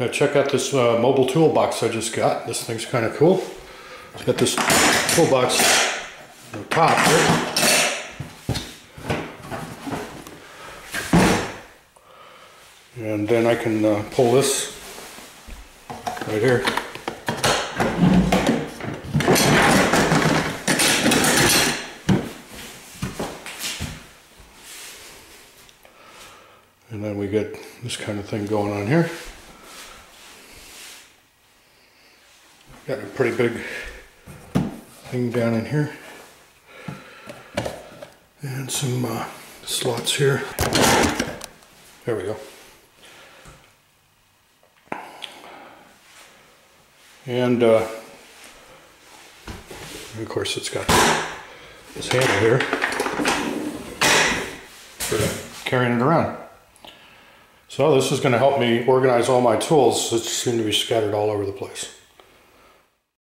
Check out this mobile toolbox I just got. This thing's kind of cool. It's got this toolbox on the top here. And then I can pull this right here. And then we get this kind of thing going on here. Got a pretty big thing down in here. And some slots here. There we go. And of course it's got this handle here for carrying it around. So this is going to help me organize all my tools that seem to be scattered all over the place.